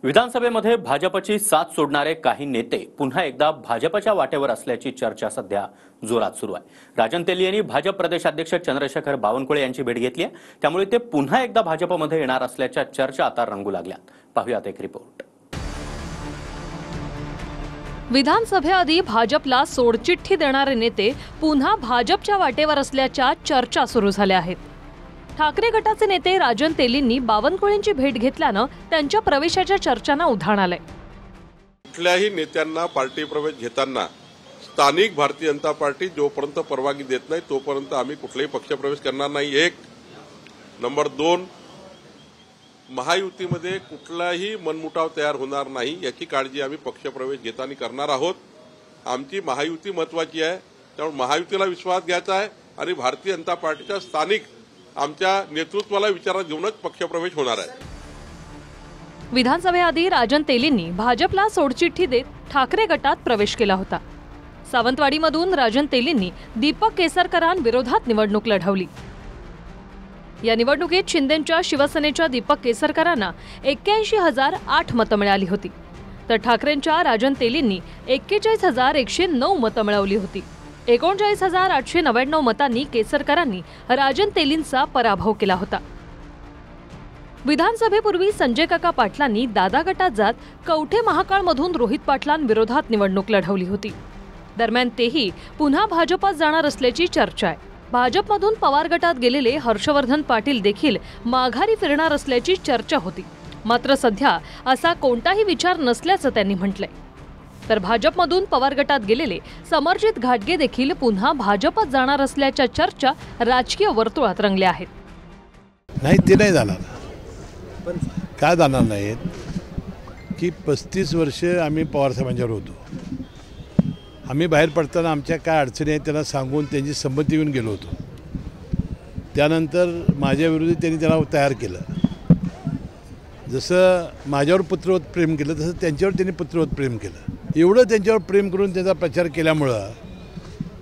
विधानसभेमध्ये भाजपची साथ सोडणारे काही नेते पुन्हा एकदा भाजपच्या वाटेवर असल्याची चर्चा सध्या जोरात सुरू आहे। राजन तेली यांनी भाजप प्रदेशाध्यक्ष चंद्रशेखर बावनकुळे यांची भेट घेतली आहे, त्यामुळे ते पुन्हा एकदा भाजपमध्ये येणार असल्याच्या चर्चा आता रंगू लागल्यात। पाहूयात एक रिपोर्ट। विधानसभेआधी भाजपला सोडचिठ्ठी देणारे नेते पुन्हा भाजपच्या वाटेवर असल्याच्या चर्चा सुरू झाल्या आहेत। ठाकरे गटाचे नेते राजन तेलींनी बावनकुळेंची भेट घेतल्यानं त्यांच्या प्रवेशाच्या चर्चांना उधाण आलंय। कुठल्याही नेत्यांना पार्टी प्रवेश घेताना स्थानिक भारतीय जनता पार्टी जोपर्यंत परवानगी देत नाही तोपर्यंत आम्ही कुठलाही पक्षप्रवेश करणार नाही। एक नंबर 2, महायुतीमध्ये कुठलाही मनमुटाव तयार होणार नाही याची काळजी आम्ही पक्षप्रवेश घेताना करणार आहोत। आमची महायुती महत्वाची आहे, त्यामुळे महायुतीला विश्वास घ्यायचा आहे आणि भारतीय जनता पार्टीच्या स्थानिक आमच्या नेतृत्वाला विचारात घेऊनच पक्षप्रवेश होणार आहे। विधानसभेआधी राजन तेलींनी भाजपला सोडचिठ्ठी देत ठाकरे गटात प्रवेश केला होता। सावंतवाडीमधून राजन तेलींनी दीपक केसरकरांविरोधात निवडणूक लढवली। या निवडणुकीत शिंदेंच्या शिवसेनेच्या दीपक केसरकरांना 81,008 मतं मिळाली होती, तर ठाकरेंच्या राजन तेलींनी 41,109 मतं मिळवली होती। 39,899 मतांनी केसरकरांनी राजन तेलींचा पराभव केला होता। विधानसभेपूर्वी संजय काका पाटलांनी दादा गटात जात कवठे महाकाळमधून रोहित पाटलांविरोधात निवडणूक लढवली होती। दरम्यान तेही पुन्हा भाजपात जाणार असल्याची चर्चा आहे। भाजपमधून पवार गटात गेलेले हर्षवर्धन पाटील देखील माघारी फिरणार असल्याची चर्चा होती, मात्र सध्या असा कोणताही विचार नसल्याचं त्यांनी म्हटलंय। तर भाजपमधून पवार गटात गेलेले समरजित घाटगे देखील पुन्हा भाजपात जाणार असल्याच्या चर्चा राजकीय वर्तुळात रंगल्या आहेत। नाही, ते नाही जाणार। पण काय जाणार नाहीत की 35 वर्ष आम्ही पवार साहेबांच्यावर होतो। आम्ही बाहेर पडताना आमच्या काय अडचणी आहेत त्यांना सांगून त्यांची संमती घेऊन गेलो होतो। त्यानंतर माझ्याविरोधी त्यांनी त्याला तयार केलं। जसं माझ्यावर पुत्रवत प्रेम केलं तसं त्यांच्यावर त्यांनी पुत्रवत प्रेम केलं। एवढं त्यांच्यावर प्रेम करून त्यांचा प्रचार केल्यामुळं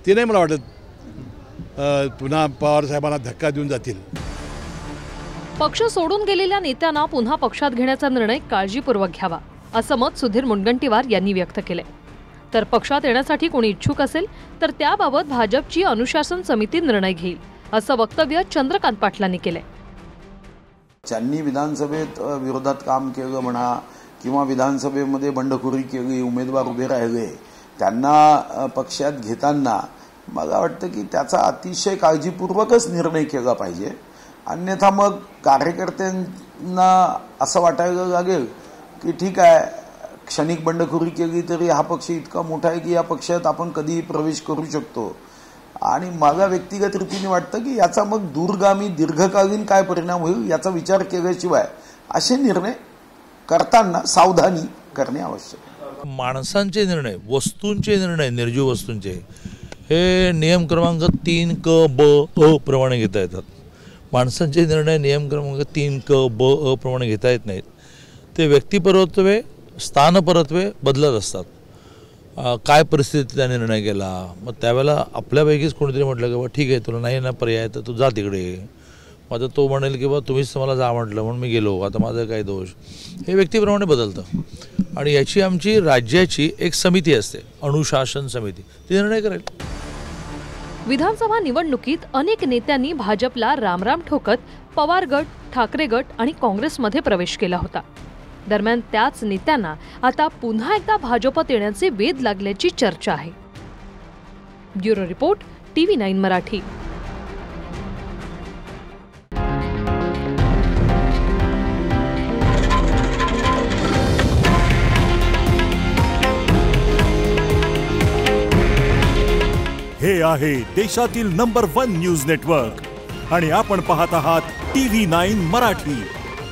ते नाही मला वाटत पुन्हा पवार साहेबांना धक्का देऊन जातील। पक्ष सोडून गेलेल्या नेत्यांना पुन्हा पक्षात घेण्याचा निर्णय काळजीपूर्वक घ्यावा, असं मत सुधीर मुनगंटीवार यांनी व्यक्त केलंय। तर पक्षात येण्यासाठी कोणी इच्छुक असेल तर त्याबाबत भाजपची अनुशासन समिती निर्णय घेईल, असं वक्तव्य चंद्रकांत पाटलांनी केलंय। ज्यांनी विधानसभेत विरोधात काम केलं म्हणा किंवा विधानसभेमध्ये बंडखोरी केली, उमेदवार उभे राहिले, त्यांना पक्षात घेताना मला वाटतं की त्याचा अतिशय काळजीपूर्वकच निर्णय केला पाहिजे। अन्यथा मग कार्यकर्त्यांना असं वाटायला लागेल की ठीक आहे, क्षणिक बंडखोरी केली तरी हा पक्ष इतका मोठा आहे की या पक्षात आपण कधीही प्रवेश करू शकतो। आणि मला व्यक्तिगत रीतीने वाटतं की याचा मग दूरगामी दीर्घकालीन काय परिणाम होईल याचा विचार केल्याशिवाय असे निर्णय करताना सावधानी करणे आवश्यक आहे। माणसांचे निर्णय, वस्तूंचे निर्णय, निर्जीव वस्तूंचे हे नियम क्रमांक 3 क ब अ प्रमाणे घेता येतात। माणसांचे निर्णय नियम क्रमांक 3 क ब अ प्रमाणे घेता येत नाहीत। ते व्यक्तिपरत्वे, स्थानपरत्वे बदलत असतात। काय परिस्थितीत त्या निर्णय केला, मग त्यावेळेला आपल्यापैकीच कोणीतरी म्हटलं की बाबा ठीक आहे तुला नाही ना पर्याय तर तू जा तिकडे, मग आता तो म्हणेल की बाबा तुम्हीच मला जा म्हटलं म्हणून मी गेलो, आता माझा काय दोष, हे व्यक्तीप्रमाणे बदलतं। आणि याची आमची राज्याची एक समिती असते, अनुशासन समिती, ती निर्णय करेल। विधानसभा निवडणुकीत अनेक नेत्यांनी भाजपला रामराम ठोकत पवार गट, ठाकरे गट आणि काँग्रेसमध्ये प्रवेश केला होता। दरम्यान त्याच नेत्यांना आता पुन्हा एकदा भाजपात येण्याचे वेध लागल्याची चर्चा आहे। Bureau report, TV9 Marathi. हे आहे देशातील नंबर 1 न्यूज नेटवर्क आणि आपण पाहत आहात TV9 मराठी।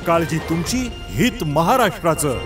काळजी तुमची, हित महाराष्ट्राचं।